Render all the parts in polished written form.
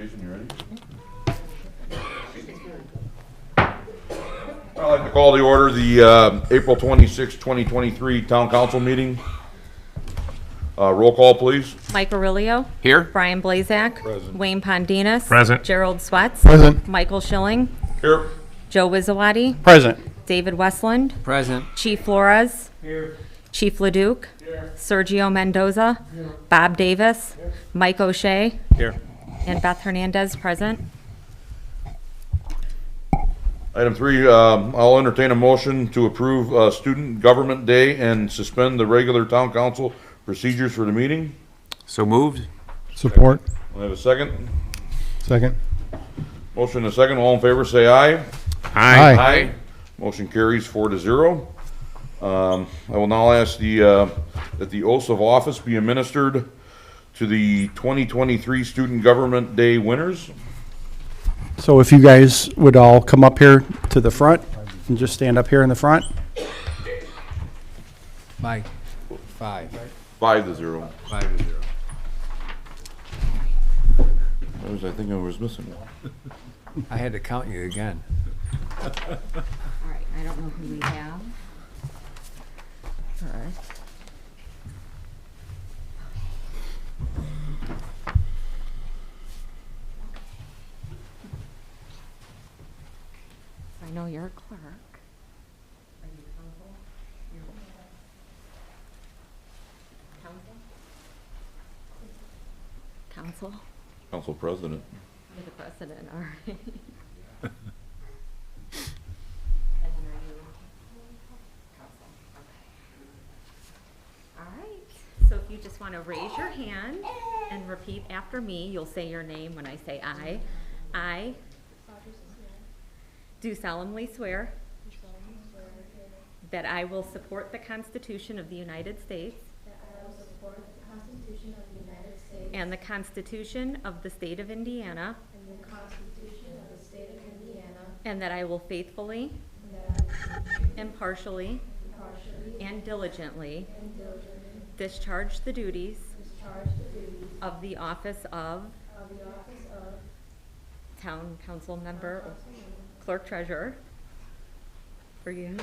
Jason, you ready? I'd like to call to order the April 26, 2023 Town Council meeting. Roll call, please. Mike Aurelio. Here. Brian Blazak. Present. Wayne Pondinas. Present. Gerald Swetz. Present. Michael Schilling. Here. Joe Wizawati. Present. David Westland. Present. Chief Flores. Here. Chief Leduc. Here. Sergio Mendoza. Here. Bob Davis. Mike O'Shea. Here. And Beth Hernandez, present. Item 3, I'll entertain a motion to approve Student Government Day and suspend the regular Town Council procedures for the meeting. So moved. Support. I have a second. Second. Motion and a second. All in favor, say aye. Aye. Motion carries 4-0. I will now ask that the oaths of office be administered to the 2023 Student Government Day winners. So if you guys would all come up here to the front and just stand up here in the front. Mike. 5. 5-0. 5-0. I think I was missing one. I had to count you again. All right, I don't know who we have. First. I know you're a clerk. Are you counsel? You're counsel? Counsel? Council President. You're the president, all right. And then are you counsel? Okay. All right, so if you just want to raise your hand and repeat after me, you'll say your name when I say I. I do solemnly swear that I will support the Constitution of the United States and the Constitution of the State of Indiana, and that I will faithfully, impartially, and diligently discharge the duties of the office of Town Council Member, Clerk Treasurer, for you,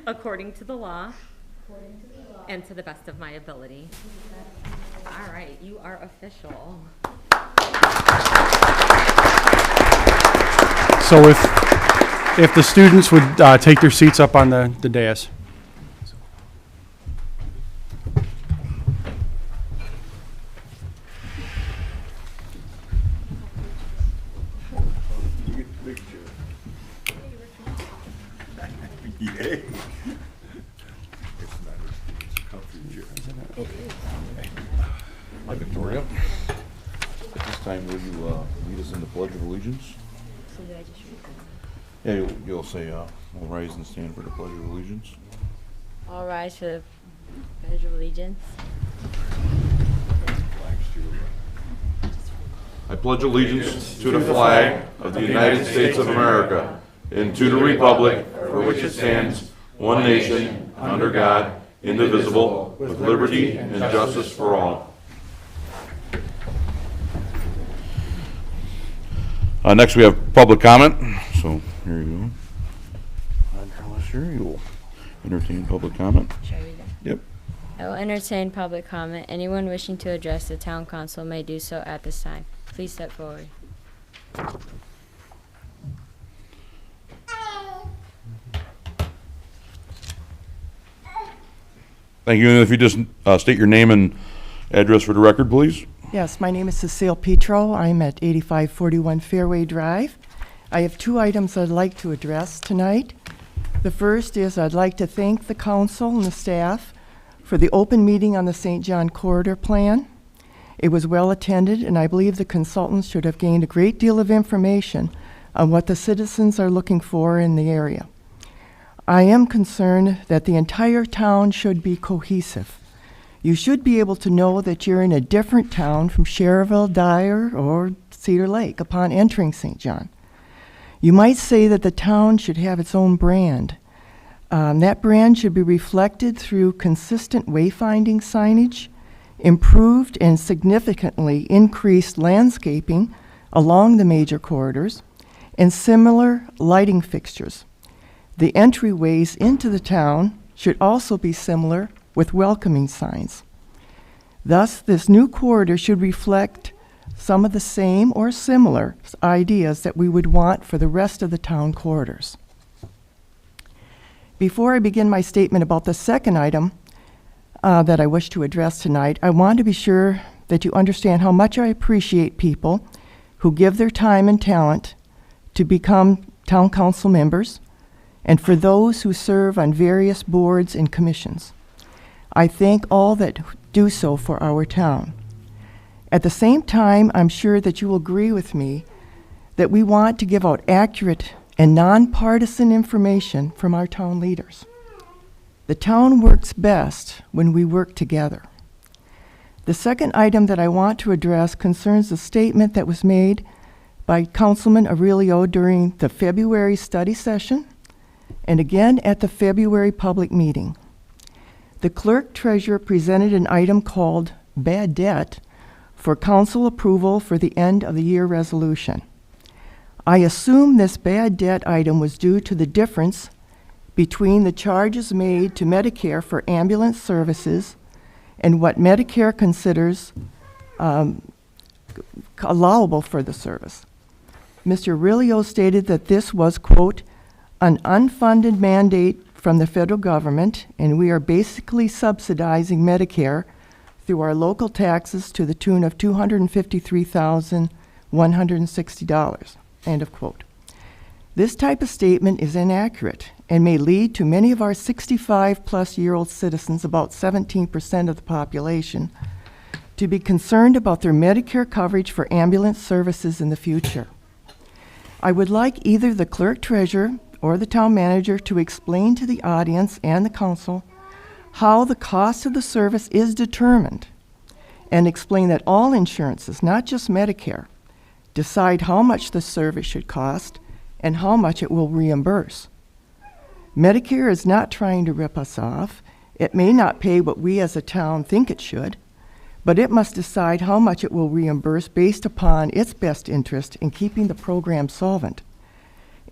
according to the law and to the best of my ability. All right, you are official. So if the students would take their seats up on the dais. Hi, Victoria. At this time, will you lead us in the Pledge of Allegiance? So do I just read them? Yeah, you'll say, we'll rise and stand for the Pledge of Allegiance. All rise for the Pledge of Allegiance. I pledge allegiance to the flag of the United States of America and to the republic for which it stands, one nation, under God, indivisible, with liberty and justice for all. Next, we have public comment. So here you go. Carlos, here you will entertain public comment. Should I read them? Yep. I will entertain public comment. Anyone wishing to address the town council may do so at this time. Please step forward. Thank you. And if you just state your name and address for the record, please. Yes, my name is Cecile Petro. I'm at 8541 Fairway Drive. I have 2 items I'd like to address tonight. The first is I'd like to thank the council and the staff for the open meeting on the St. John Corridor Plan. It was well attended, and I believe the consultants should have gained a great deal of information on what the citizens are looking for in the area. I am concerned that the entire town should be cohesive. You should be able to know that you're in a different town from Cherville, Dyer, or Cedar Lake upon entering St. John. You might say that the town should have its own brand. That brand should be reflected through consistent wayfinding signage, improved and significantly increased landscaping along the major corridors and similar lighting fixtures. The entryways into the town should also be similar with welcoming signs. Thus, this new corridor should reflect some of the same or similar ideas that we would want for the rest of the town corridors. Before I begin my statement about the second item that I wish to address tonight, I want to be sure that you understand how much I appreciate people who give their time and talent to become town council members, and for those who serve on various boards and commissions. I thank all that do so for our town. At the same time, I'm sure that you will agree with me that we want to give out accurate and nonpartisan information from our town leaders. The town works best when we work together. The second item that I want to address concerns the statement that was made by Councilman Aurelio during the February study session and again at the February public meeting. The clerk treasurer presented an item called bad debt for council approval for the end of the year resolution. I assume this bad debt item was due to the difference between the charges made to Medicare for ambulance services and what Medicare considers allowable for the service. Mr. Aurelio stated that this was, quote, an unfunded mandate from the federal government, and we are basically subsidizing Medicare through our local taxes to the tune of $253,160, end of quote. This type of statement is inaccurate and may lead to many of our 65-plus-year-old citizens, about 17% of the population, to be concerned about their Medicare coverage for ambulance services in the future. I would like either the clerk treasurer or the town manager to explain to the audience and the council how the cost of the service is determined, and explain that all insurances, not just Medicare, decide how much the service should cost and how much it will reimburse. Medicare is not trying to rip us off. It may not pay what we as a town think it should, but it must decide how much it will reimburse based upon its best interest in keeping the program solvent.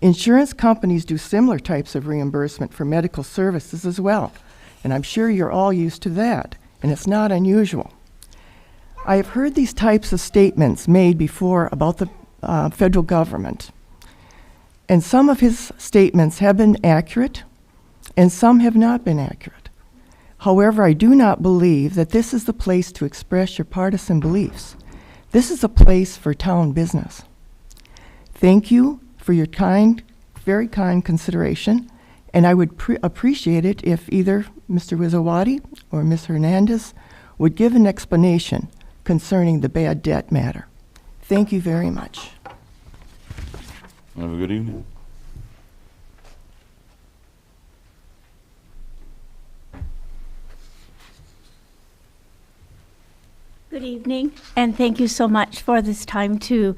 Insurance companies do similar types of reimbursement for medical services as well, and I'm sure you're all used to that, and it's not unusual. I have heard these types of statements made before about the federal government, and some of his statements have been accurate, and some have not been accurate. However, I do not believe that this is the place to express your partisan beliefs. This is a place for town business. Thank you for your kind, very kind consideration, and I would appreciate it if either Mr. Rizawadi or Ms. Hernandez would give an explanation concerning the bad debt matter. Thank you very much. Have a good evening. Good evening, and thank you so much for this time to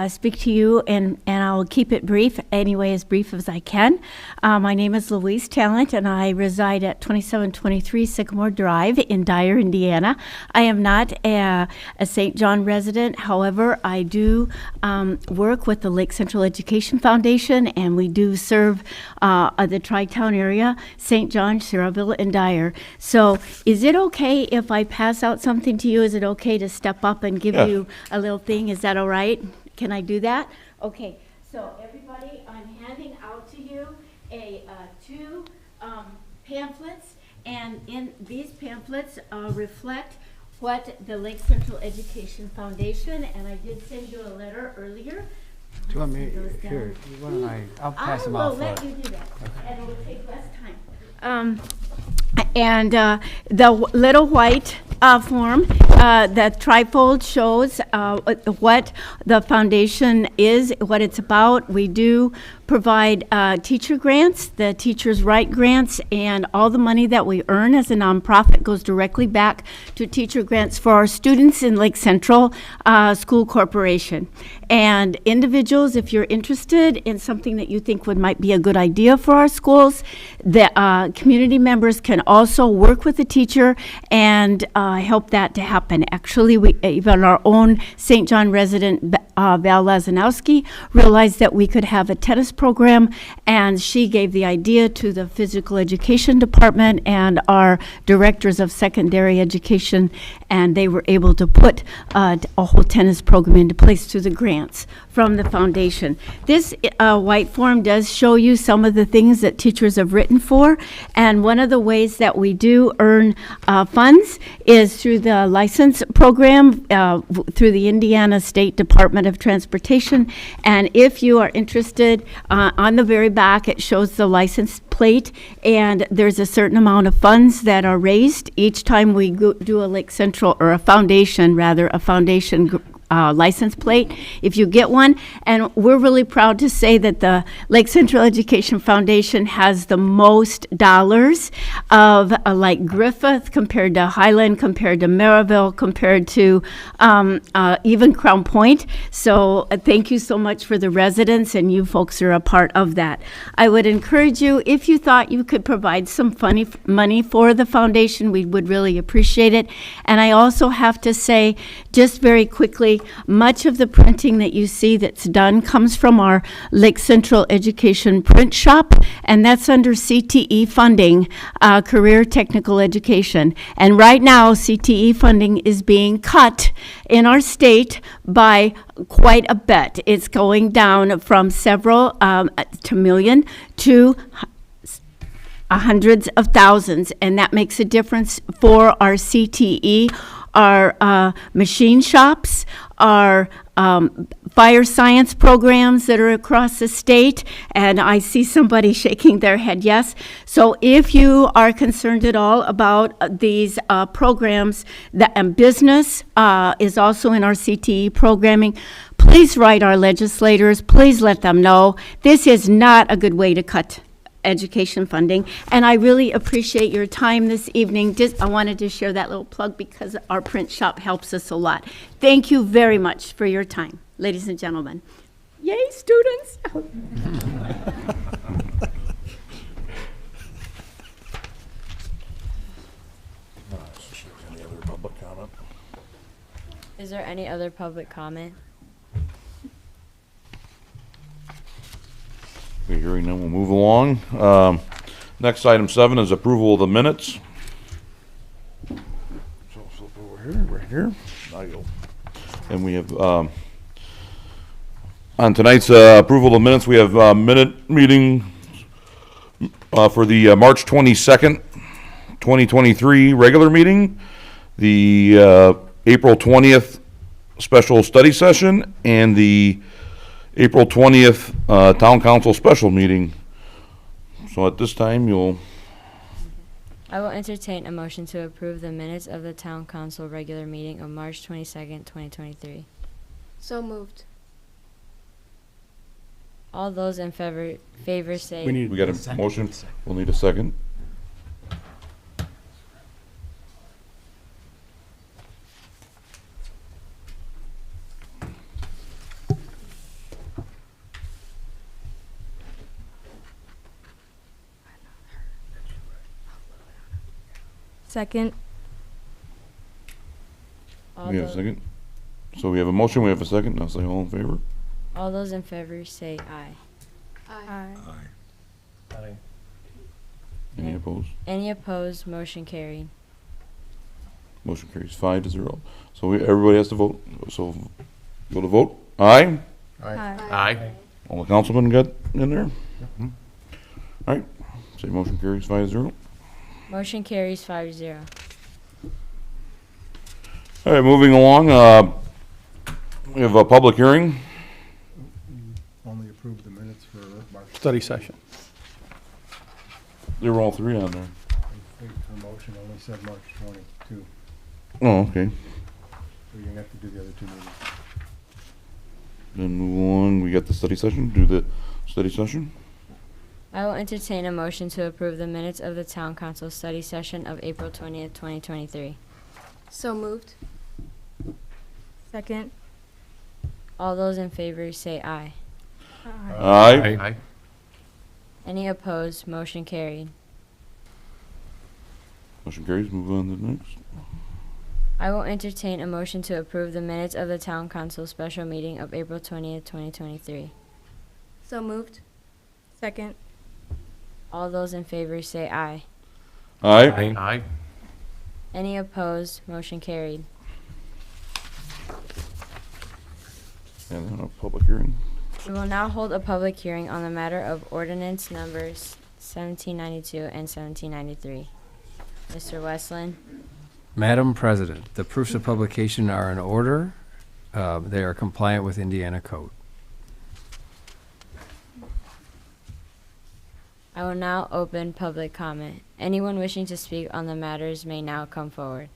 speak to you, and I'll keep it brief, anyway, as brief as I can. My name is Louise Talent, and I reside at 2723 Sycamore Drive in Dyer, Indiana. I am not a St. John resident. However, I do work with the Lake Central Education Foundation, and we do serve the Tri-Town area, St. John, Sierraville, and Dyer. So is it okay if I pass out something to you? Is it okay to step up and give you a little thing? Is that all right? Can I do that? Okay. So everybody, I'm handing out to you two pamphlets, and in these pamphlets reflect what the Lake Central Education Foundation, and I did send you a letter earlier. Do you want me, here, why don't I'll pass them out I will let for you do that, and it will take less time. And the little white form, the trifold shows what the foundation is, what it's about. We do provide teacher grants. The teachers write grants, and all the money that we earn as a nonprofit goes directly back to teacher grants for our students in Lake Central School Corporation. And individuals, if you're interested in something that you think might be a good idea for our schools, the community members can also work with the teacher and help that to happen. Actually, even our own St. John resident, Val Lazanowski, realized that we could have a tennis program, and she gave the idea to the physical education department and our directors of secondary education, and they were able to put a whole tennis program into place through the grants from the foundation. This white form does show you some of the things that teachers have written for, and one of the ways that we do earn funds is through the license program through the Indiana State Department of Transportation. And if you are interested, on the very back it shows the license plate, and there's a certain amount of funds that are raised each time we do a Lake Central, or a foundation license plate, if you get one. And we're really proud to say that the Lake Central Education Foundation has the most dollars of like Griffith compared to Highland, compared to Maryville, compared to even Crown Point. So thank you so much for the residents, and you folks are a part of that. I would encourage you, if you thought you could provide some money for the foundation, we would really appreciate it. And I also have to say, just very quickly, much of the printing that you see that's done comes from our Lake Central Education print shop, and that's under CTE funding, Career Technical Education. And right now, CTE funding is being cut in our state by quite a bit. It's going down from several to million to hundreds of thousands, and that makes a difference for our CTE, our machine shops, our fire science programs that are across the state, and I see somebody shaking their head yes. So if you are concerned at all about these programs, and business is also in our CTE programming, please write our legislators, please let them know this is not a good way to cut education funding. And I really appreciate your time this evening. I wanted to share that little plug because our print shop helps us a lot. Thank you very much for your time, ladies and gentlemen. Yay, students! Is there any other public comment? Okay, hearing none, we'll move along. Next, item 7 is approval of the minutes. So flip over here, right here. Now you'll- And we have, on tonight's approval of minutes, we have minute meeting for the March 22nd, 2023 regular meeting, the April 20th special study session, and the April 20th Town Council special meeting. So at this time, I will entertain a motion to approve the minutes of the Town Council regular meeting of March 22nd, 2023. So moved. All those in favor say. we got a motion, we'll need a second. Second. All We have a tho- second. So we have a motion, we have a second, I'll say all in favor. All those in favor say aye. Aye. Any opposed? Any opposed, motion carried. Motion carries 5-0. So everybody has to vote, so go to vote. Aye? Aye. All the councilmen got in there? All right, say motion carries 5-0. Motion carries 5-0. All right, moving along, we have a public hearing. Only approve the minutes for March. Study session. They were all three on there. The motion only said March 22, Oh, okay. so you're gonna have to do the other two meetings. Then move along, we got the study session, do the Study session? I will entertain a motion to approve the minutes of the town council study session of April 20th, 2023. So moved. Second. All those in favor say aye. Aye. Any opposed? Motion carried. Motion carries. Move on to the next. I will entertain a motion to approve the minutes of the town council special meeting of April 20th, 2023. So moved. Second. All those in favor say aye. Aye. Any opposed? Motion carried. And then a public hearing. We will now hold a public hearing on the matter of ordinance numbers 1792 and 1793. Mr. Westland? Madam President, the proofs of publication are in order. They are compliant with Indiana code. I will now open public comment. Anyone wishing to speak on the matters may now come forward.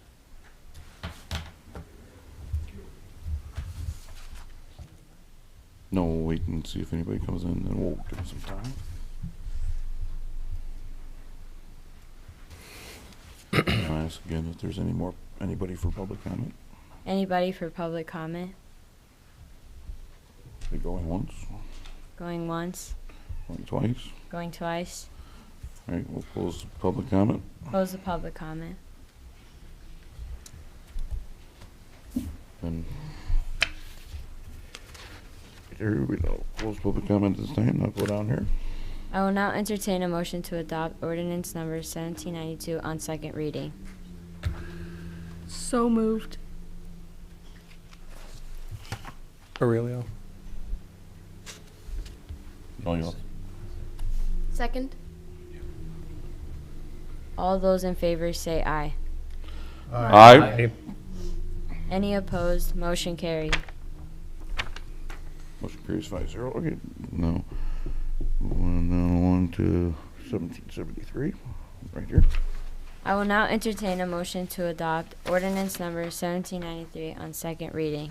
No, we'll wait and see if anybody comes in, and we'll give them some time. I'll ask again if there's anybody for public comment. Anybody for public comment? They going once, Going once, going twice. going twice. All right, we'll close public comment. Close the public comment. And here we go. Close public comment this time. Now go down here. I will now entertain a motion to adopt ordinance number 1792 on second reading. So moved. Aurelio? No, you. Second. All those in favor say aye. Aye. Any opposed? Motion carried. Motion carries 5-0. Okay, no. On to 1773, right here. I will now entertain a motion to adopt ordinance number 1793 on second reading.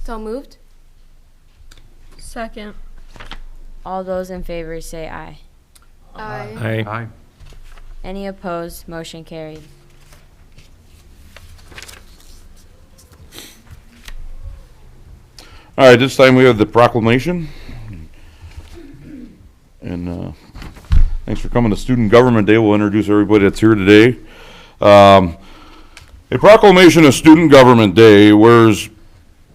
So moved. Second. All those in favor say aye. Aye. Any opposed? Motion carried. All right, this time we have the proclamation. And thanks for coming to Student Government Day. We'll introduce everybody that's here today. A proclamation of Student Government Day, whereas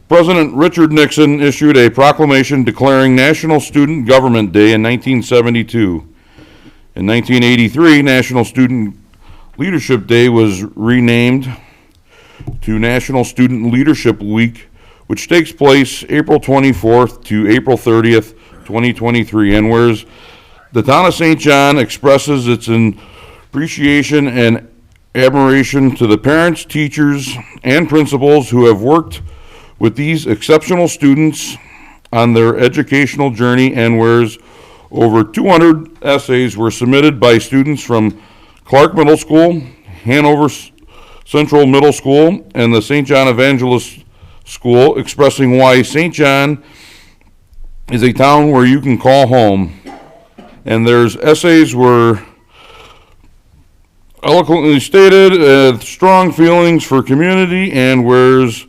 President Richard Nixon issued a proclamation declaring National Student Government Day in 1972. In 1983, National Student Leadership Day was renamed to National Student Leadership Week, which takes place April 24th to April 30th, 2023. And whereas the town of St. John expresses its appreciation and admiration to the parents, teachers, and principals who have worked with these exceptional students on their educational journey, and whereas over 200 essays were submitted by students from Clark Middle School, Hanover Central Middle School, and the St. John Evangelist School, expressing why St. John is a town where you can call home. And there's essays were eloquently stated, strong feelings for community, and whereas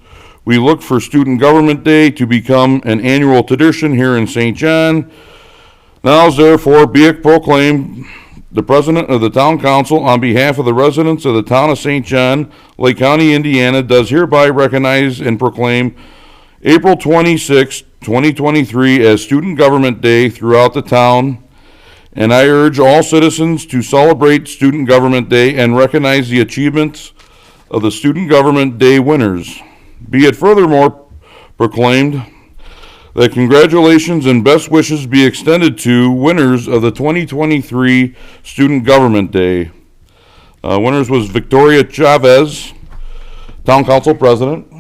we look for Student Government Day to become an annual tradition here in St. John. Now therefore be it proclaimed, the President of the Town Council, on behalf of the residents of the town of St. John, Lake County, Indiana, does hereby recognize and proclaim April 26, 2023 as Student Government Day throughout the town. And I urge all citizens to celebrate Student Government Day and recognize the achievements of the Student Government Day winners. Be it furthermore proclaimed that congratulations and best wishes be extended to winners of the 2023 Student Government Day. Winners was Victoria Chavez, Town Council President,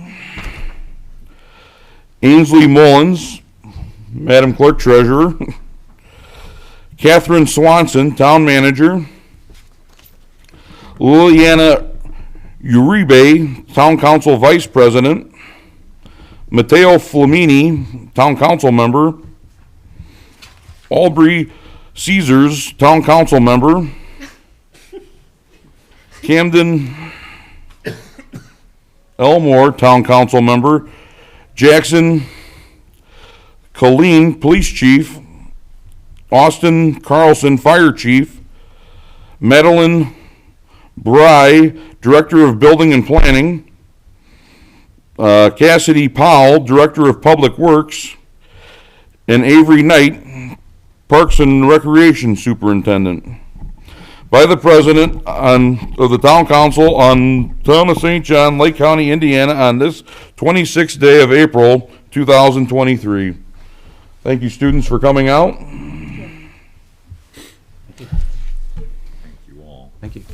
Ainsley Mullins, Madam Clerk Treasurer, Catherine Swanson, Town Manager, Liliana Uribe, Town Council Vice President. Matteo Flamini, Town Council Member. Aubrey Caesars, Town Council Member. Camden Elmore, Town Council Member. Jackson Colleen, Police Chief. Austin Carlson, Fire Chief. Madeline Bry, Director of Building and Planning. Cassidy Powell, Director of Public Works. And Avery Knight, Parks and Recreation Superintendent. By the President of the Town Council on Town of St. John, Lake County, Indiana, on this 26th day of April, 2023. Thank you, students, for coming out. Thank you.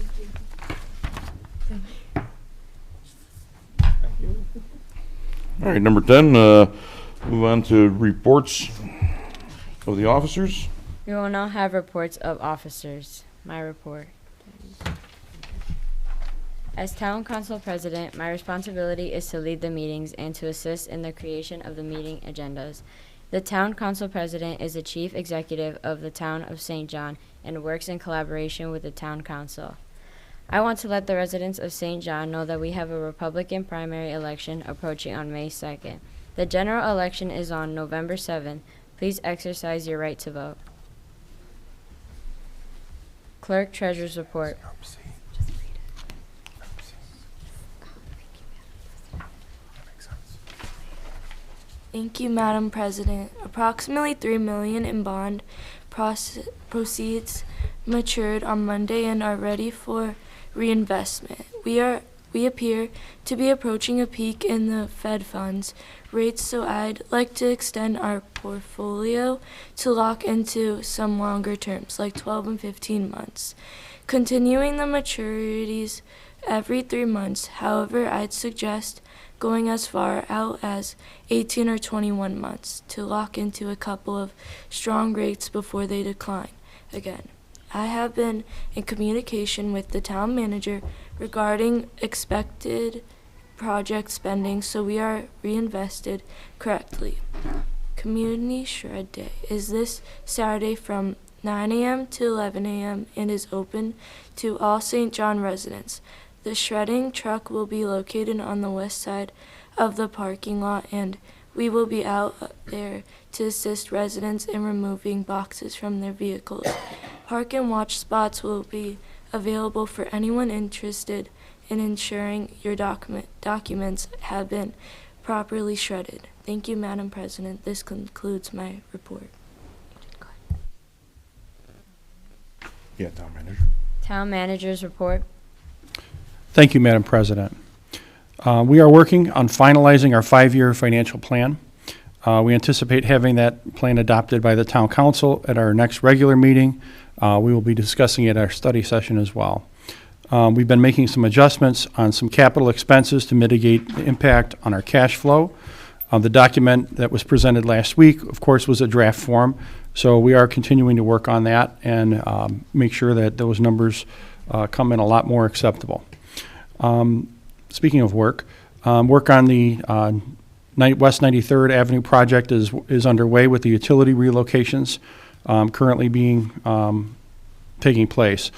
All right, number 10, move on to reports of the officers. We will now have reports of officers. My report. As Town Council President, my responsibility is to lead the meetings and to assist in the creation of the meeting agendas. The Town Council President is the Chief Executive of the Town of St. John and works in collaboration with the Town Council. I want to let the residents of St. John know that we have a Republican primary election approaching on May 2nd. The general election is on November 7th. Please exercise your right to vote. Clerk Treasurer's Report. Thank you, Madam President. Approximately $3 million in bond proceeds matured on Monday and are ready for reinvestment. We appear to be approaching a peak in the Fed funds rates, so I'd like to extend our portfolio to lock into some longer terms, like 12 and 15 months, continuing the maturities every 3 months. However, I'd suggest going as far out as 18 or 21 months to lock into a couple of strong rates before they decline again. I have been in communication with the town manager regarding expected project spending, so we are reinvested correctly. Community Shred Day is this Saturday from 9 a.m. to 11 a.m. and is open to all St. John residents. The shredding truck will be located on the west side of the parking lot, and we will be out there to assist residents in removing boxes from their vehicles. Park and watch spots will be available for anyone interested in ensuring your documents have been properly shredded. Thank you, Madam President. This concludes my report. Yeah, Town Manager. Town Manager's Report. Thank you, Madam President. We are working on finalizing our 5-year financial plan. We anticipate having that plan adopted by the Town Council at our next regular meeting. We will be discussing it at our study session as well. We've been making some adjustments on some capital expenses to mitigate the impact on our cash flow. The document that was presented last week, of course, was a draft form, so we are continuing to work on that and make sure that those numbers come in a lot more acceptable. Speaking of work on the West 93rd Avenue project is underway with the utility relocations currently taking place.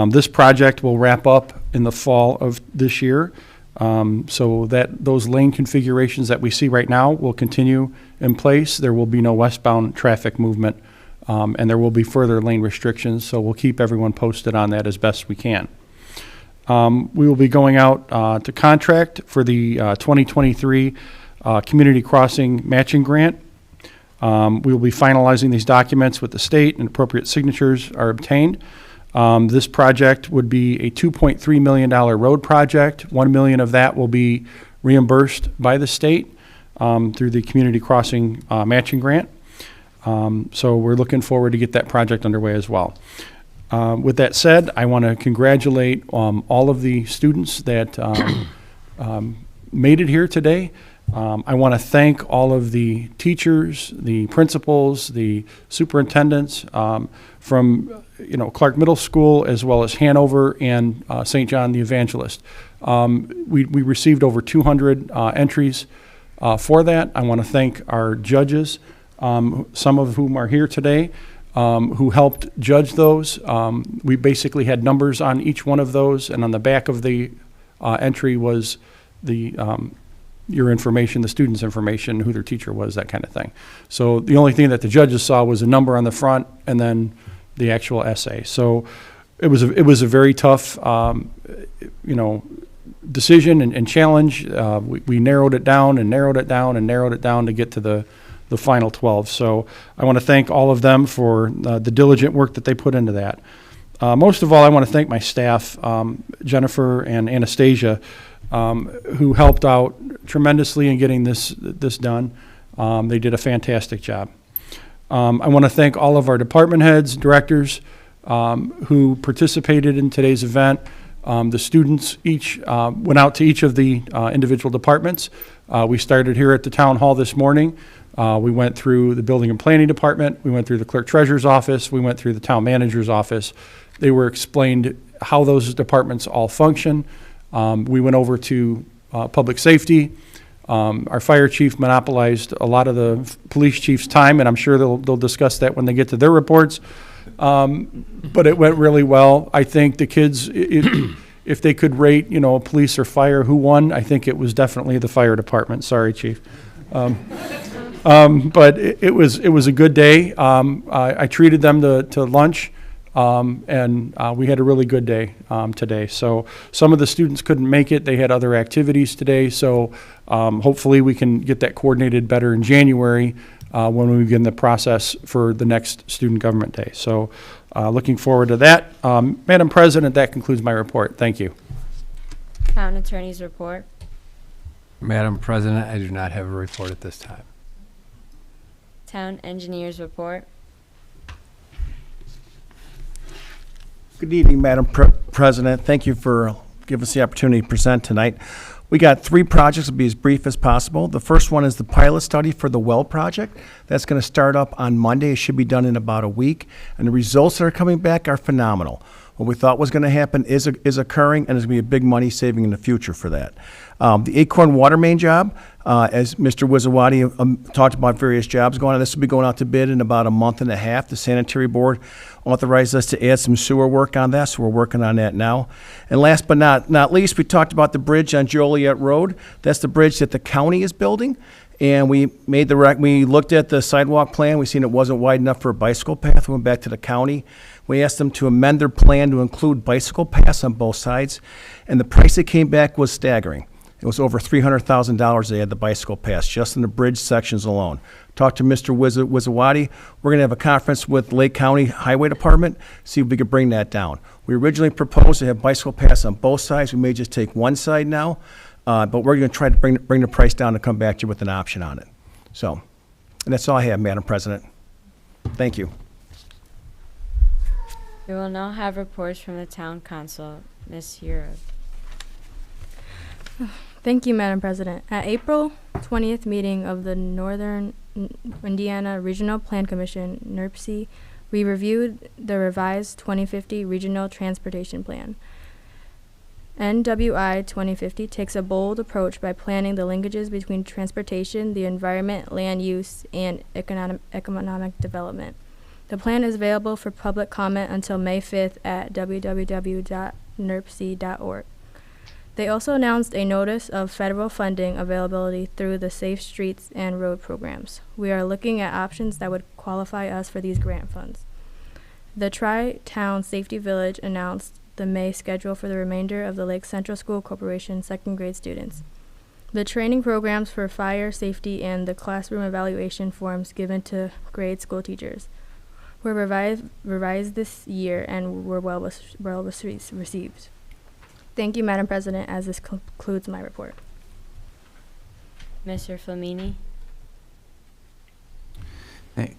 This project will wrap up in the fall of this year, so that those lane configurations that we see right now will continue in place. There will be no westbound traffic movement, and there will be further lane restrictions, so we'll keep everyone posted on that as best we can. We will be going out to contract for the 2023 Community Crossing Matching Grant. We will be finalizing these documents with the state, and appropriate signatures are obtained. This project would be a $2.3 million road project. $1 million of that will be reimbursed by the state through the Community Crossing Matching Grant. So we're looking forward to get that project underway as well. With that said, I want to congratulate all of the students that made it here today. I want to thank all of the teachers, the principals, the superintendents from Clark Middle School as well as Hanover and St. John the Evangelist. We received over 200 entries for that. I want to thank our judges, some of whom are here today, who helped judge those. We basically had numbers on each one of those, and on the back of the entry was your information, the student's information, who their teacher was, that kind of thing. So the only thing that the judges saw was a number on the front and then the actual essay. So it was a very tough, decision and challenge. We narrowed it down and narrowed it down and narrowed it down to get to the final 12. So I want to thank all of them for the diligent work that they put into that. Most of all, I want to thank my staff, Jennifer and Anastasia, who helped out tremendously in getting this done. They did a fantastic job. I want to thank all of our department heads, directors who participated in today's event. The students each went out to each of the individual departments. We started here at the town hall this morning. We went through the building and planning department. We went through the clerk treasurer's office. We went through the town manager's office. They were explained how those departments all function. We went over to public safety. Our fire chief monopolized a lot of the police chief's time, and I'm sure they'll discuss that when they get to their reports. But it went really well. I think the kids, if they could rate, police or fire, who won, I think it was definitely the fire department. Sorry, chief. But it was a good day. I treated them to lunch. And we had a really good day today. So some of the students couldn't make it. They had other activities today. So hopefully we can get that coordinated better in January when we begin the process for the next Student Government Day. So looking forward to that. Madam President, that concludes my report. Thank you. Town Attorney's report. Madam President, I do not have a report at this time. Town Engineer's report. Good evening, Madam President. Thank you for giving us the opportunity to present tonight. We got 3 projects. I'll be as brief as possible. The first one is the pilot study for the well project. That's going to start up on Monday. It should be done in about a week. And the results that are coming back are phenomenal. What we thought was going to happen is occurring, and there's going to be a big money saving in the future for that. The Acorn water main job, as Mr. Wizawati talked about various jobs going on, this will be going out to bid in about a month and a half. The Sanitary Board authorized us to add some sewer work on that, so we're working on that now. And last but not least, we talked about the bridge on Joliet Road. That's the bridge that the county is building. And we looked at the sidewalk plan. We seen it wasn't wide enough for a bicycle path. We went back to the county. We asked them to amend their plan to include bicycle paths on both sides. And the price that came back was staggering. It was over $300,000 they had the bicycle paths, just in the bridge sections alone. Talked to Mr. Wizawati. We're going to have a conference with Lake County Highway Department, see if we could bring that down. We originally proposed to have bicycle paths on both sides. We may just take one side now. But we're going to try to bring the price down and come back to you with an option on it. So, and that's all I have, Madam President. Thank you. We will now have reports from the Town Council. Ms. Hero. Thank you, Madam President. At April 20th meeting of the Northern Indiana Regional Plan Commission, NRPC, we reviewed the revised 2050 Regional Transportation Plan. NWI 2050 takes a bold approach by planning the linkages between transportation, the environment, land use, and economic development. The plan is available for public comment until May 5th at www.nrpc.org. They also announced a notice of federal funding availability through the Safe Streets and Road programs. We are looking at options that would qualify us for these grant funds. The Tri-Town Safety Village announced the May schedule for the remainder of the Lake Central School Corporation second grade students. The training programs for fire safety and the classroom evaluation forms given to grade school teachers were revised this year and were well received. Thank you, Madam President, as this concludes my report. Mr. Flamini.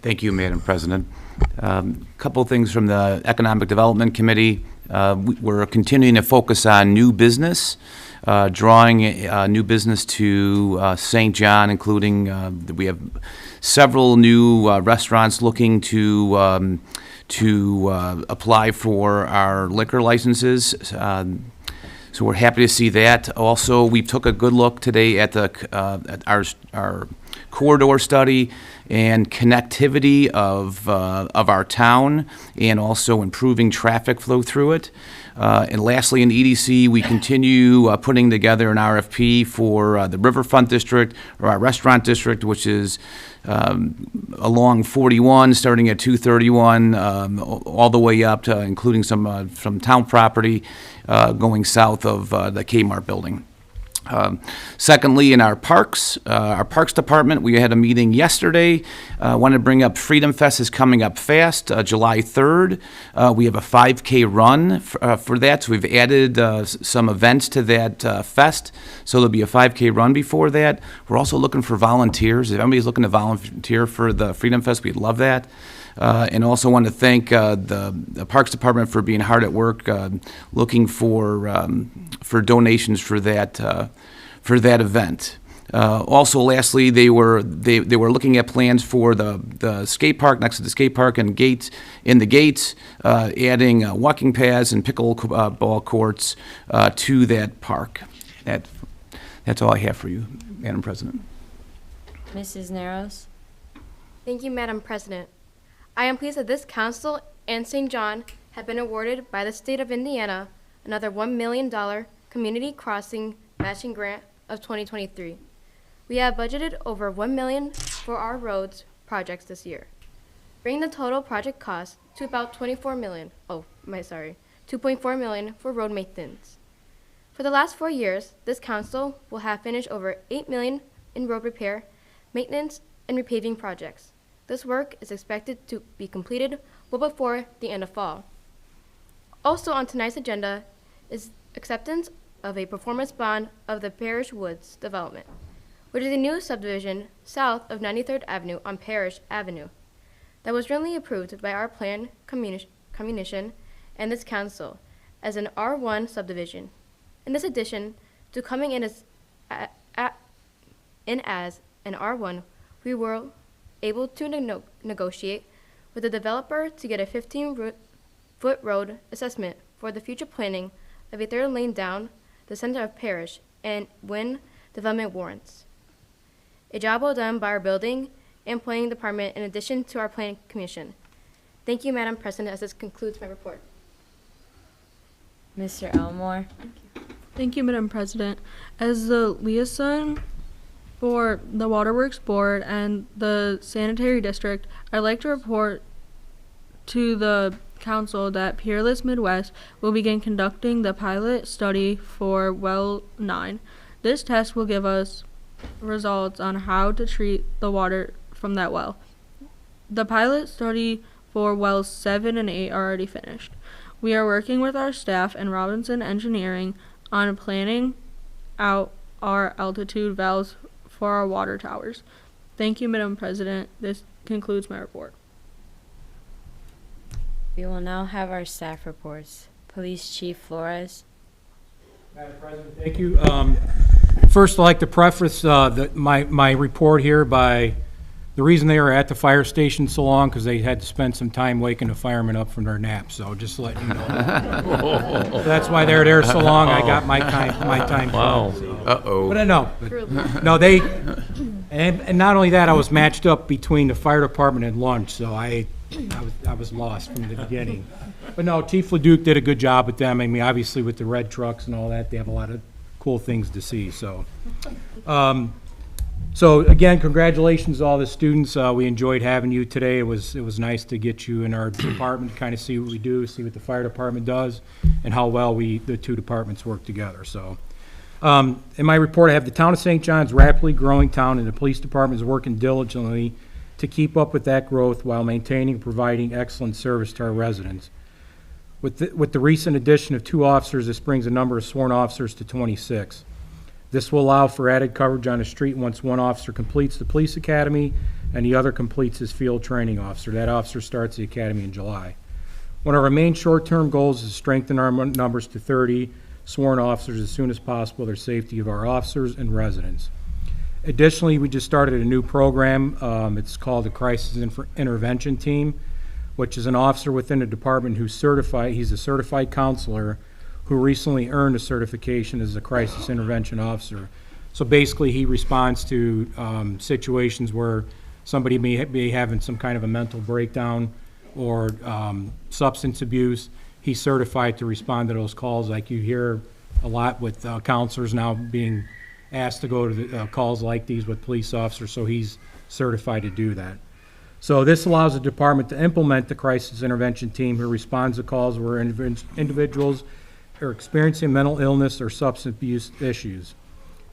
Thank you, Madam President. Couple things from the Economic Development Committee. We're continuing to focus on new business. drawing new business to St. John, including we have several new restaurants looking to apply for our liquor licenses. So we're happy to see that. Also, we took a good look today at at our corridor study and connectivity of our town, and also improving traffic flow through it. And lastly, in EDC, we continue putting together an RFP for the Riverfront District, or our restaurant district, which is along 41, starting at 231, all the way up to including some from town property going south of the Kmart building. Secondly, in our parks department, we had a meeting yesterday. Wanted to bring up Freedom Fest is coming up fast, July 3rd. We have a 5K run for that, so we've added some events to that fest. So there'll be a 5K run before that. We're also looking for volunteers. If anybody's looking to volunteer for the Freedom Fest, we'd love that. And also want to thank the Parks Department for being hard at work, looking for donations for that event. Also, lastly, they were looking at plans for the skate park next to the skate park and gates, adding walking paths and pickleball courts to that park. That's all I have for you, Madam President. Mrs. Narrows. Thank you, Madam President. I am pleased that this council and St. John have been awarded by the state of Indiana another $1 million community crossing matching grant of 2023. We have budgeted over $1 million for our roads projects this year, bringing the total project cost to about $2.4 million for road maintenance. For the last 4 years, this council will have finished over $8 million in road repair, maintenance, and repaving projects. This work is expected to be completed well before the end of fall. Also on tonight's agenda is acceptance of a performance bond of the Parish Woods development, which is a new subdivision south of 93rd Avenue on Parish Avenue that was recently approved by our plan commission and this council as an R1 subdivision. In this addition to coming in as an R1, we were able to negotiate with the developer to get a 15-foot road assessment for the future planning of a third lane down the center of Parish and when development warrants. A job well done by our building and planning department in addition to our planning commission. Thank you, Madam President, as this concludes my report. Mr. Elmore. Thank you, Madam President. As the liaison for the Waterworks Board and the Sanitary District, I'd like to report to the Council that Peerless Midwest will begin conducting the pilot study for Well 9. This test will give us results on how to treat the water from that well. The pilot study for Wells 7 and 8 are already finished. We are working with our staff and Robinson Engineering on planning out our altitude valves for our water towers. Thank you, Madam President. This concludes my report. We will now have our staff reports. Police Chief Flores. Madam President, thank you. First, I'd like to preface my report here by the reason they were at the fire station so long because they had to spend some time waking the firemen up from their naps. So just to let you know. So that's why they're there so long. I got my time. Wow. So. Uh-oh. But no, they, and not only that, I was matched up between the fire department and lunch, so I was lost from the beginning. But no, Chief LeDuc did a good job with them. I mean, obviously with the red trucks and all that, they have a lot of cool things to see. So, so again, congratulations to all the students. We enjoyed having you today. It was nice to get you in our department, kind of see what we do, see what the fire department does, and how well the two departments work together. So, in my report, I have the town of St. John's rapidly growing town, and the police department is working diligently to keep up with that growth while maintaining and providing excellent service to our residents. With the recent addition of 2 officers, this brings the number of sworn officers to 26. This will allow for added coverage on the street once one officer completes the police academy and the other completes his field training officer. That officer starts the academy in July. One of our main short-term goals is to strengthen our numbers to 30 sworn officers as soon as possible, their safety of our officers and residents. Additionally, we just started a new program. It's called the Crisis Intervention Team, which is an officer within a department who's certified. He's a certified counselor who recently earned a certification as a crisis intervention officer. So basically, he responds to situations where somebody may be having some kind of a mental breakdown or substance abuse. He's certified to respond to those calls, like you hear a lot with counselors now being asked to go to the, calls like these with police officers, so he's certified to do that. So this allows the department to implement the crisis intervention team who responds to calls where individuals are experiencing mental illness or substance abuse issues.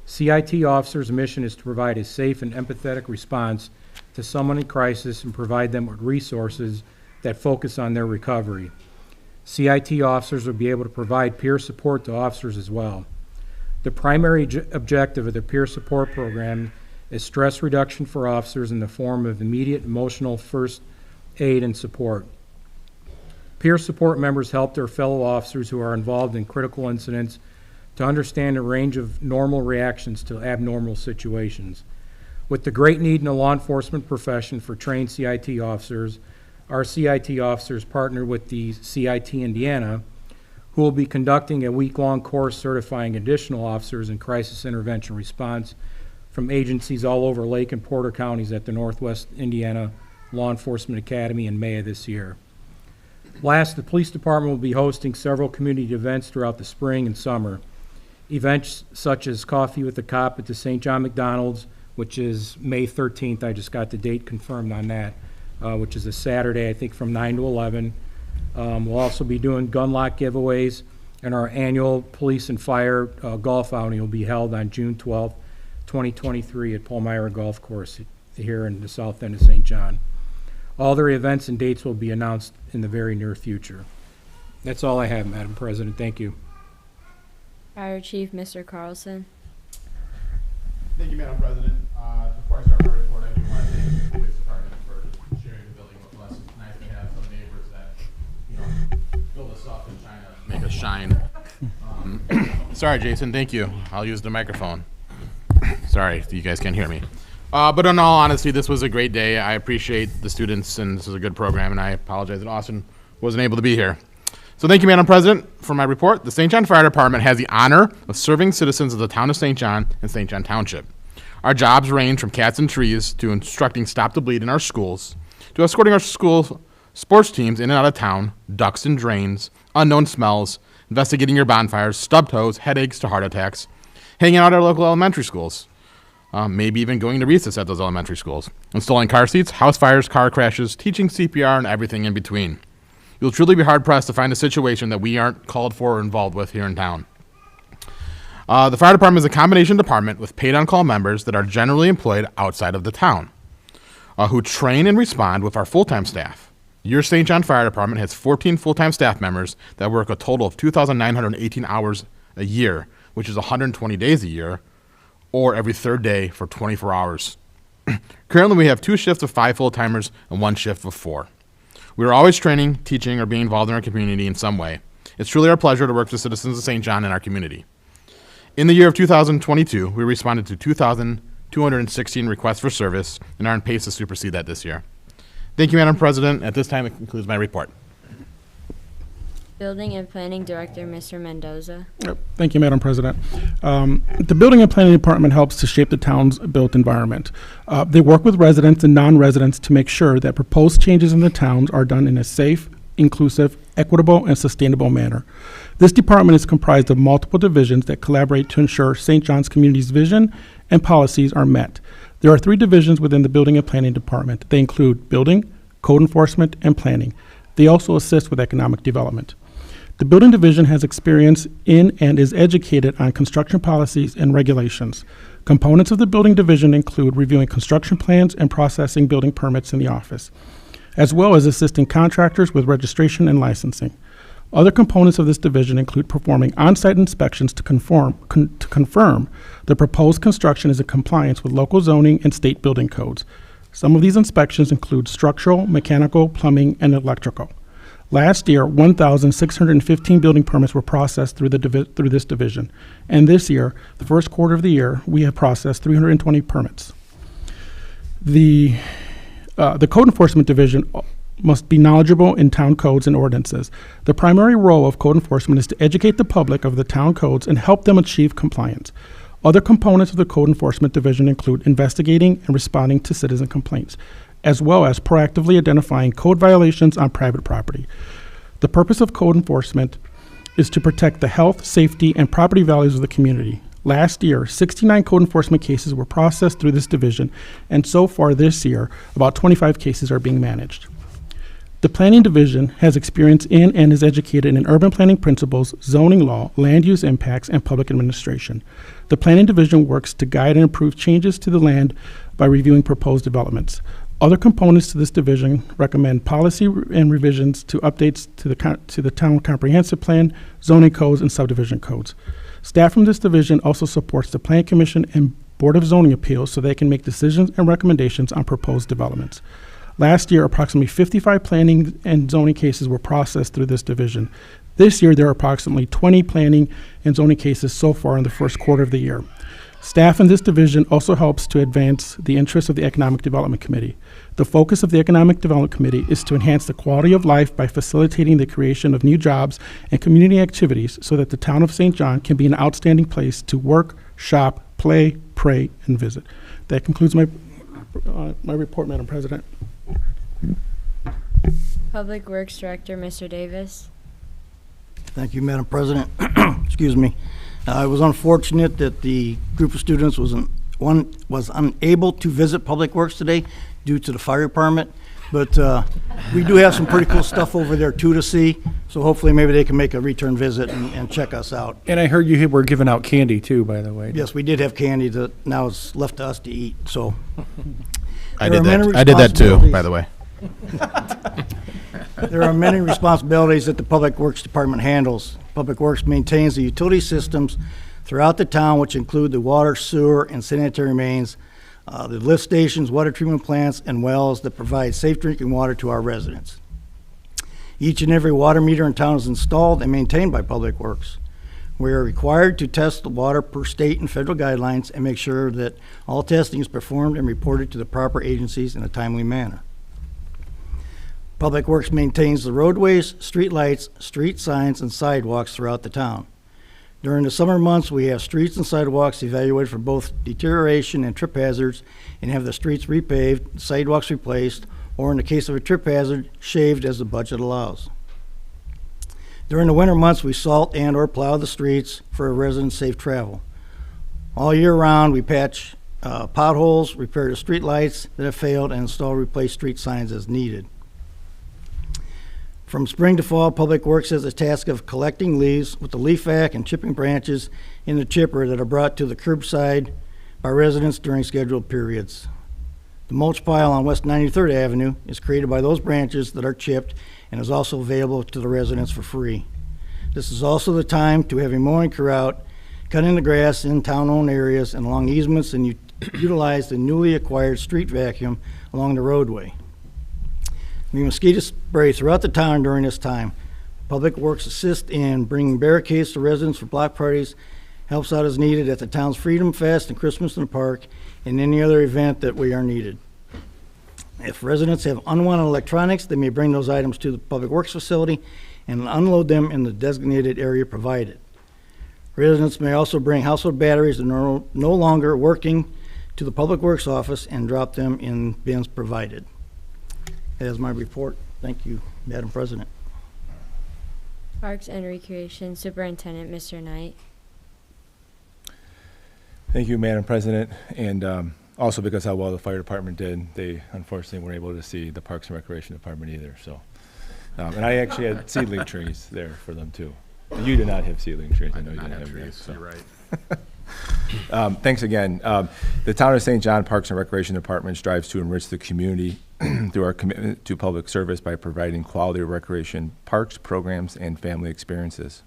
CIT officers' mission is to provide a safe and empathetic response to someone in crisis and provide them with resources that focus on their recovery. CIT officers will be able to provide peer support to officers as well. The primary objective of the peer support program is stress reduction for officers in the form of immediate emotional first aid and support. Peer support members help their fellow officers who are involved in critical incidents to understand a range of normal reactions to abnormal situations. With the great need in the law enforcement profession for trained CIT officers, our CIT officers partner with the CIT Indiana, who will be conducting a week-long course certifying additional officers in crisis intervention response from agencies all over Lake and Porter counties at the Northwest Indiana Law Enforcement Academy in May of this year. Last, the police department will be hosting several community events throughout the spring and summer. Events such as Coffee with the Cop at the St. John McDonald's, which is May 13th. I just got the date confirmed on that, which is a Saturday, I think, from 9 to 11. We'll also be doing gun lock giveaways, and our annual police and fire golf outing will be held on June 12th, 2023 at Palmyra Golf Course here in the south end of St. John. All their events and dates will be announced in the very near future. That's all I have, Madam President. Thank you. Fire Chief, Mr. Carlson. Thank you, Madam President. Before I start my report, I do want to thank the police department for sharing the building with us. It's nice to have some neighbors that, build us up and trying to make us shine. Sorry, Jason. Thank you. I'll use the microphone. Sorry, you guys can't hear me. But in all honesty, this was a great day. I appreciate the students, and this is a good program, and I apologize that Austin wasn't able to be here. So thank you, Madam President, for my report. The St. John Fire Department has the honor of serving citizens of the town of St. John and St. John Township. Our jobs range from cats and trees to instructing Stop the Bleed in our schools, to escorting our school sports teams in and out of town, ducks and drains, unknown smells, investigating your bonfires, stub toes, headaches to heart attacks, hanging out at our local elementary schools, maybe even going to recess at those elementary schools, installing car seats, house fires, car crashes, teaching CPR, and everything in between. You'll truly be hard-pressed to find a situation that we aren't called for or involved with here in town. The fire department is a combination department with paid-on-call members that are generally employed outside of the town, who train and respond with our full-time staff. Your St. John Fire Department has 14 full-time staff members that work a total of 2,918 hours a year, which is 120 days a year, or every third day for 24 hours. Currently, we have 2 shifts of 5 full-timers and 1 shift of 4. We are always training, teaching, or being involved in our community in some way. It's truly our pleasure to work with citizens of St. John and our community. In the year of 2022, we responded to 2,216 requests for service and are on pace to supersede that this year. Thank you, Madam President. At this time, it concludes my report. Building and Planning Director, Mr. Mendoza. Thank you, Madam President. The Building and Planning Department helps to shape the town's built environment. They work with residents and non-residents to make sure that proposed changes in the towns are done in a safe, inclusive, equitable, and sustainable manner. This department is comprised of multiple divisions that collaborate to ensure St. John's community's vision and policies are met. There are 3 divisions within the Building and Planning Department. They include building, code enforcement, and planning. They also assist with economic development. The Building Division has experience in and is educated on construction policies and regulations. Components of the Building Division include reviewing construction plans and processing building permits in the office, as well as assisting contractors with registration and licensing. Other components of this division include performing on-site inspections to confirm the proposed construction is in compliance with local zoning and state building codes. Some of these inspections include structural, mechanical, plumbing, and electrical. Last year, 1,615 building permits were processed through this division. And this year, the first quarter of the year, we have processed 320 permits. The Code Enforcement Division must be knowledgeable in town codes and ordinances. The primary role of code enforcement is to educate the public of the town codes and help them achieve compliance. Other components of the Code Enforcement Division include investigating and responding to citizen complaints, as well as proactively identifying code violations on private property. The purpose of code enforcement is to protect the health, safety, and property values of the community. Last year, 69 code enforcement cases were processed through this division, and so far this year, about 25 cases are being managed. The Planning Division has experience in and is educated in urban planning principles, zoning law, land use impacts, and public administration. The Planning Division works to guide and approve changes to the land by reviewing proposed developments. Other components to this division recommend policy and revisions to updates to the town comprehensive plan, zoning codes, and subdivision codes. Staff from this division also supports the Plan Commission and Board of Zoning Appeals so they can make decisions and recommendations on proposed developments. Last year, approximately 55 planning and zoning cases were processed through this division. This year, there are approximately 20 planning and zoning cases so far in the first quarter of the year. Staff in this division also helps to advance the interests of the Economic Development Committee. The focus of the Economic Development Committee is to enhance the quality of life by facilitating the creation of new jobs and community activities so that the town of St. John can be an outstanding place to work, shop, play, pray, and visit. That concludes my report, Madam President. Public Works Director, Mr. Davis. Thank you, Madam President. Excuse me. It was unfortunate that the group of students was unable to visit Public Works today due to the fire department, but we do have some pretty cool stuff over there too to see, so hopefully maybe they can make a return visit and check us out. And I heard you were giving out candy too, by the way. Yes, we did have candy that now it's left to us to eat, so. I did that too, by the way. There are many responsibilities that the Public Works Department handles. Public Works maintains the utility systems throughout the town, which include the water, sewer, and sanitary mains, the lift stations, water treatment plants, and wells that provide safe drinking water to our residents. Each and every water meter in town is installed and maintained by Public Works. We are required to test the water per state and federal guidelines and make sure that all testing is performed and reported to the proper agencies in a timely manner. Public Works maintains the roadways, street lights, street signs, and sidewalks throughout the town. During the summer months, we have streets and sidewalks evaluated for both deterioration and trip hazards and have the streets repaved, sidewalks replaced, or in the case of a trip hazard, shaved as the budget allows. During the winter months, we salt and or plow the streets for residents' safe travel. All year round, we patch potholes, repair the street lights that have failed, and install replaced street signs as needed. From spring to fall, Public Works has a task of collecting leaves with the leaf vac and chipping branches in the chipper that are brought to the curbside by residents during scheduled periods. The mulch pile on West 93rd Avenue is created by those branches that are chipped and is also available to the residents for free. This is also the time to have a mowing crew out, cutting the grass in town-owned areas and along easements, and utilize the newly acquired street vacuum along the roadway. We mosquito spray throughout the town during this time. Public Works assists in bringing barricades to residents for block parties, helps out as needed at the town's Freedom Fest and Christmas in the Park, and any other event that we are needed. If residents have unwanted electronics, they may bring those items to the Public Works facility and unload them in the designated area provided. Residents may also bring household batteries that are no longer working to the Public Works office and drop them in bins provided. That is my report. Thank you, Madam President. Parks and Recreation Superintendent, Mr. Knight. Thank you, Madam President, and also because how well the fire department did, they unfortunately weren't able to see the Parks and Recreation Department either. So, and I actually had seedling trees there for them too. You did not have seedling trees. I know you didn't have trees. So. You're right. Thanks again. The Town of St. John Parks and Recreation Department strives to enrich the community through our commitment to public service by providing quality recreation, parks, programs, and family experiences.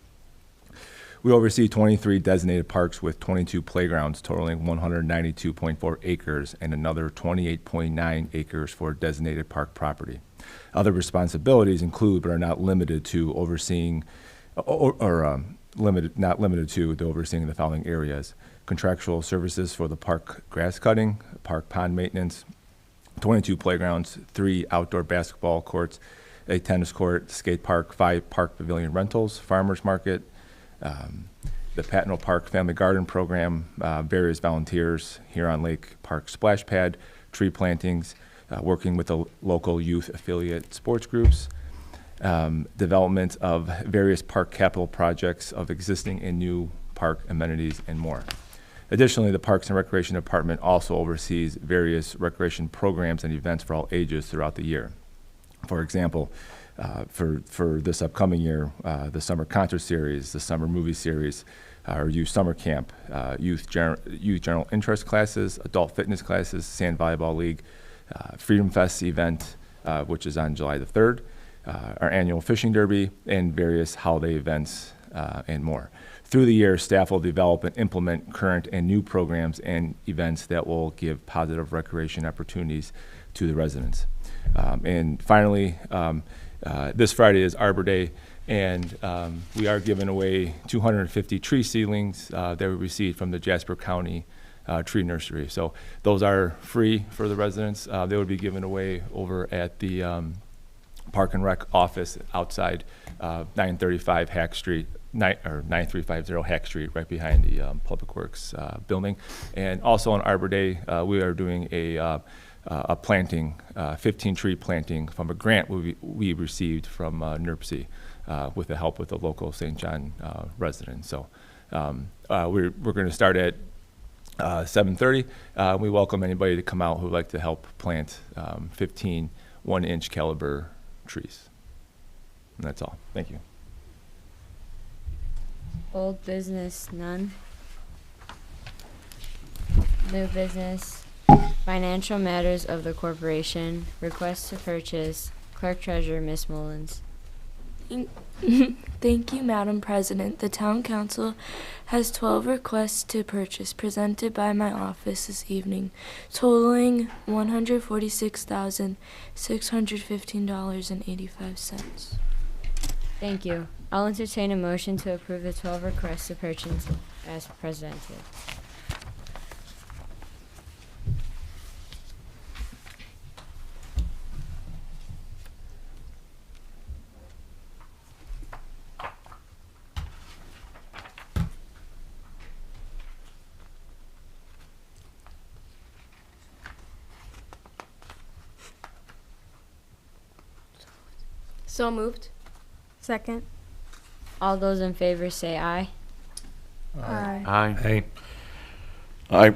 We oversee 23 designated parks with 22 playgrounds totaling 192.4 acres and another 28.9 acres for designated park property. Other responsibilities include, but are not limited to, overseeing, not limited to, the overseeing the following areas: contractual services for the park grass cutting, park pond maintenance, 22 playgrounds, 3 outdoor basketball courts, a tennis court, skate park, 5 park pavilion rentals, farmers market, the Patnell Park Family Garden Program, various volunteers here on Lake Park Splash Pad, tree plantings, working with the local youth affiliate sports groups, development of various park capital projects of existing and new park amenities, and more. Additionally, the Parks and Recreation Department also oversees various recreation programs and events for all ages throughout the year. For example, for this upcoming year, the summer concert series, the summer movie series, our youth summer camp, youth general interest classes, adult fitness classes, sand volleyball league, Freedom Fest event, which is on July the 3rd, our annual fishing derby, and various holiday events, and more. Through the year, staff will develop and implement current and new programs and events that will give positive recreation opportunities to the residents. And finally, this Friday is Arbor Day, and we are giving away 250 tree seedlings that we received from the Jasper County Tree Nursery. So those are free for the residents. They would be given away over at the Park and Rec office outside 935 Hack Street, 9350 Hack Street, right behind the Public Works building. And also on Arbor Day, we are doing a planting, 15 tree planting from a grant we received from NERPC with the help with the local St. John residents. So we're going to start at 7:30. We welcome anybody to come out who would like to help plant 15 1-inch caliber trees. And that's all. Thank you. Old business, none. New business, financial matters of the corporation, request to purchase, clerk treasurer, Ms. Mullins. Thank you, Madam President. The Town Council has 12 requests to purchase presented by my office this evening, totaling $146,615.85. Thank you. I'll entertain a motion to approve the 12 requests to purchase as presented. So moved. Second. All those in favor say aye. Aye. Aye. Aye.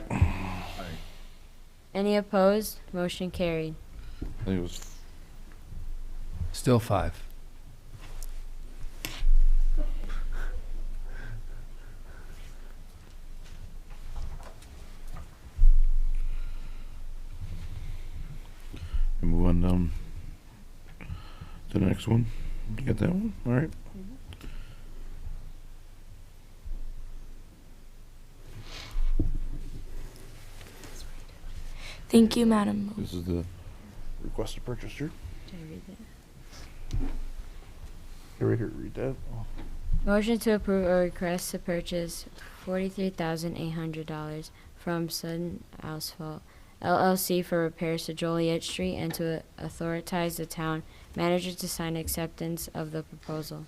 Any opposed? Motion carried. I think it was Still 5. move on down to the next one. You got that one? All right. Thank you, Madam. This is the request to purchase, sir. Did I read that? You ready to read that? Motion to approve a request to purchase $43,800 from Sudden Asphalt LLC for repairs to Joliet Street and to authorize the town manager to sign acceptance of the proposal.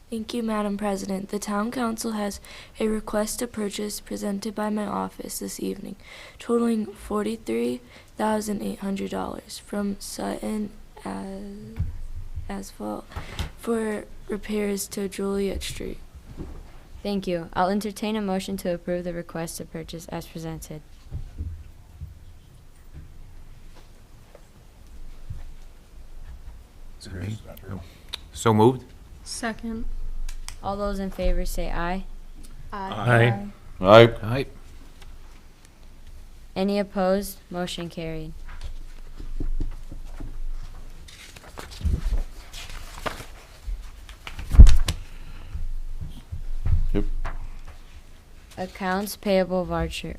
Thank you, Madam President. The Town Council has a request to purchase presented by my office this evening, totaling $43,800 from Sutton Asphalt for repairs to Joliet Street. Thank you. I'll entertain a motion to approve the request to purchase as presented. So moved. Second. All those in favor say aye. Aye. Aye. Aye. Any opposed? Motion carried. Yep. Accounts payable voucher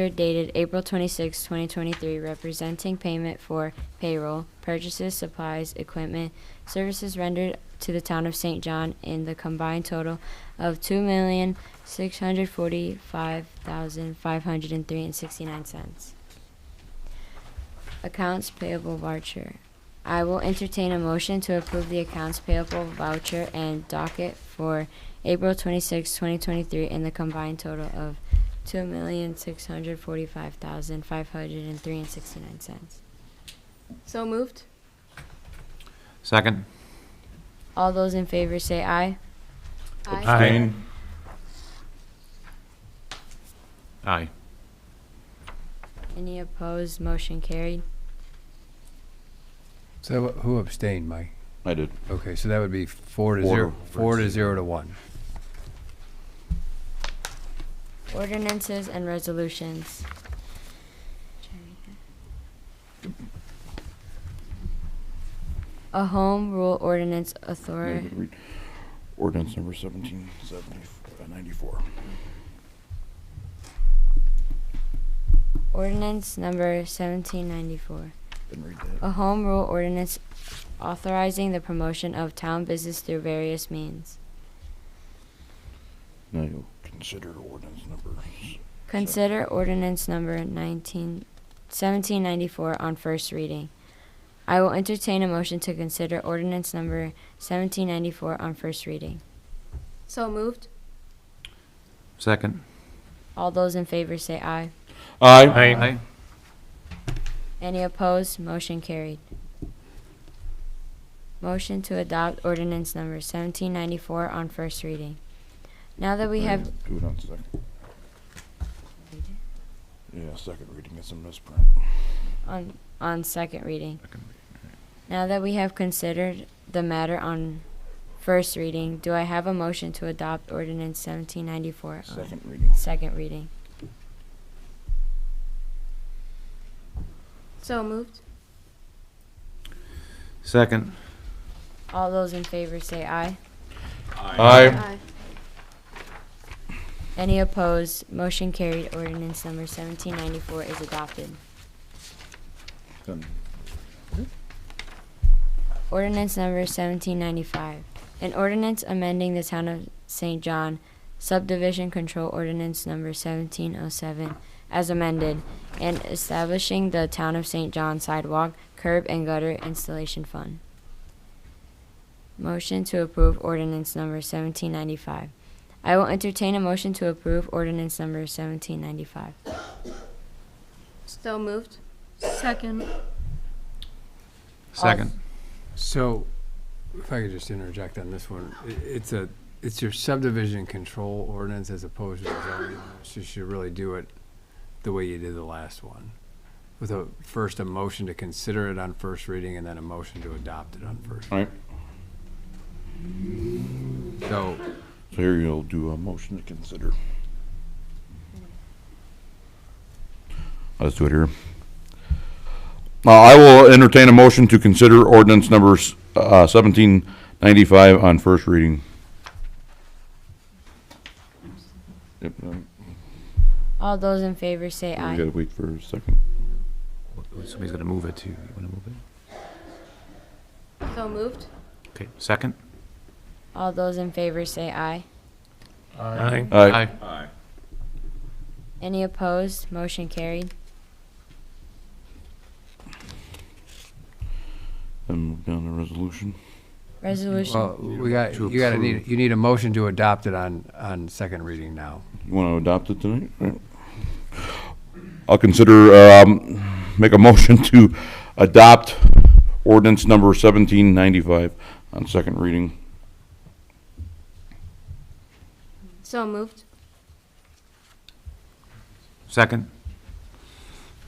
dated April 26, 2023, representing payment for payroll, purchases, supplies, equipment, services rendered to the town of St. John in the combined total of $2,645,503.69. Accounts payable voucher. I will entertain a motion to approve the accounts payable voucher and docket for April 26, 2023, in the combined total of $2,645,503.69. So moved. Second. All those in favor say aye. Abstain. Aye. Any opposed? Motion carried. So who abstained, Mike? I did. Okay, so that would be 4 to Four 0, to 4 to 0 to 1. Ordinances and resolutions. A home rule ordinance authority. Ordinance number 1794. Ordinance number 1794. Didn't read that. A home rule ordinance authorizing the promotion of town business through various means. Now you'll consider ordinance number. Consider ordinance number 1794 on first reading. I will entertain a motion to consider ordinance number 1794 on first reading. So moved. Second. All those in favor say aye. Aye. Aye. Any opposed? Motion carried. Motion to adopt ordinance number 1794 on first reading. Now that we have... Do it on second. Yeah, second reading. It's a misprint. On second reading. Now that we have considered the matter on first reading, do I have a motion to adopt ordinance 1794? Second reading. Second reading. So moved. Second. All those in favor say aye. Aye. Any opposed? Motion carried. Ordinance number 1794 is adopted. Done. Ordinance number 1795. An ordinance amending the Town of St. John Subdivision Control Ordinance number 1707 as amended, and establishing the Town of St. John Sidewalk, Curb, and Gutter Installation Fund. Motion to approve ordinance number 1795. I will entertain a motion to approve ordinance number 1795. So moved. Second. Second. So, if I could just interject on this one, it's your subdivision control ordinance as opposed to the zoning ordinance. You should really do it the way you did the last one. With first a motion to consider it on first reading and then a motion to adopt it on first. All right. So, So here you'll do a motion to consider. Let's do it here. I will entertain a motion to consider ordinance number 1795 on first reading. Yep. All those in favor say We aye. gotta wait for a second. Somebody's gonna move it too. You wanna move it? So moved. Okay, second? All those in favor say aye. Aye. Aye. Any opposed? Motion carried. Then move down to resolution. Resolution. well, you need a motion to adopt it on second reading now. You want to adopt it tonight? Right. I'll consider, make a motion to adopt ordinance number 1795 on second reading. So moved. Second?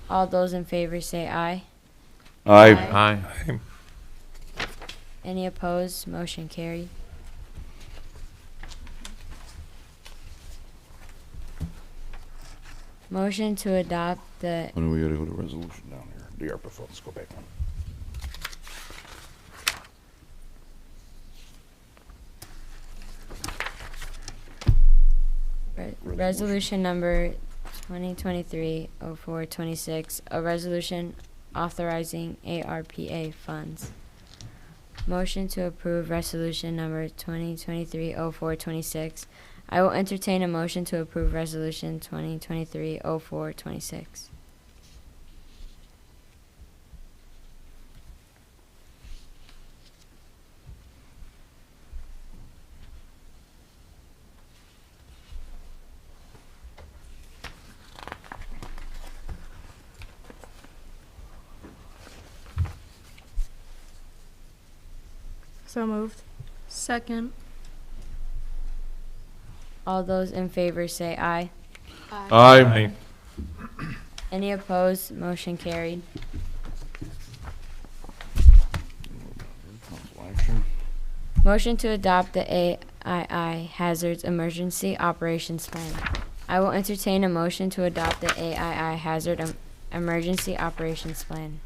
All those in favor say aye. Aye. Aye. Any opposed? Motion carried. Motion to adopt the When do we gotta go to resolution down here? The ARPA funds, go back on. Resolution number 2023-0426, a resolution authorizing ARPA funds. Motion to approve resolution number 2023-0426. I will entertain a motion to approve resolution 2023-0426. So moved. Second. All those in favor say aye. Aye. Any opposed? Motion carried. Motion to adopt the AII Hazards Emergency Operations Plan. I will entertain a motion to adopt the AII Hazard Emergency Operations Plan.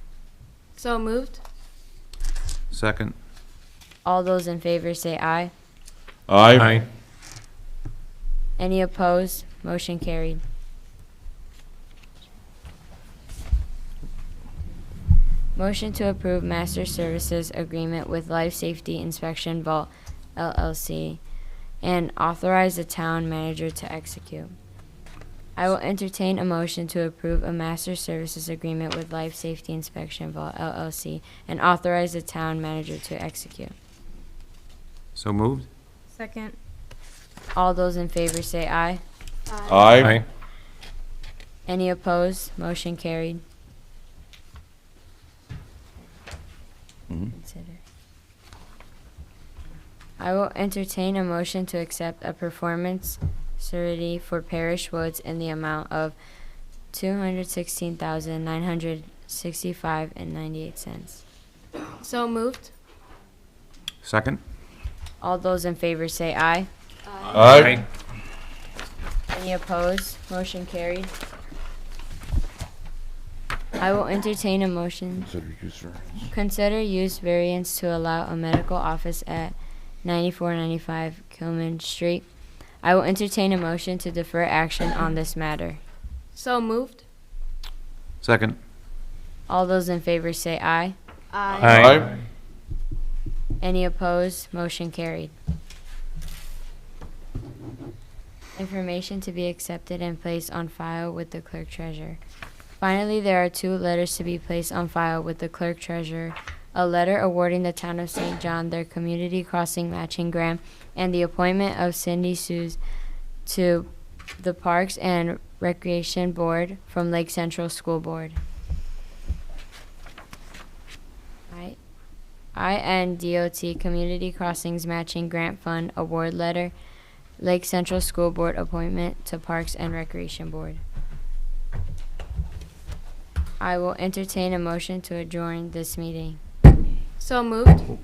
So moved. Second. All those in favor say aye. Aye. Any opposed? Motion carried. Motion to approve Master Services Agreement with Life Safety Inspection Vault LLC and authorize the town manager to execute. I will entertain a motion to approve a Master Services Agreement with Life Safety Inspection Vault LLC and authorize the town manager to execute. So moved. Second. All those in favor say aye. Aye. Any opposed? Motion carried. Consider. I will entertain a motion to accept a performance surety for Parish Woods in the amount of $216,965.98. So moved. Second. All those in favor say aye. Aye. Any opposed? Motion carried. I will entertain a motion. Consider use variance to allow a medical office at 9495 Kilman Street. I will entertain a motion to defer action on this matter. So moved. Second. All those in favor say aye. Aye. Any opposed? Motion carried. Information to be accepted and placed on file with the clerk treasurer. Finally, there are 2 letters to be placed on file with the clerk treasurer. A letter awarding the town of St. John their community crossing matching grant and the appointment of Cindy Suze to the Parks and Recreation Board from Lake Central School Board. INDOT Community Crossings Matching Grant Fund Award Letter, Lake Central School Board appointment to Parks and Recreation Board. I will entertain a motion to adjourn this meeting. So moved.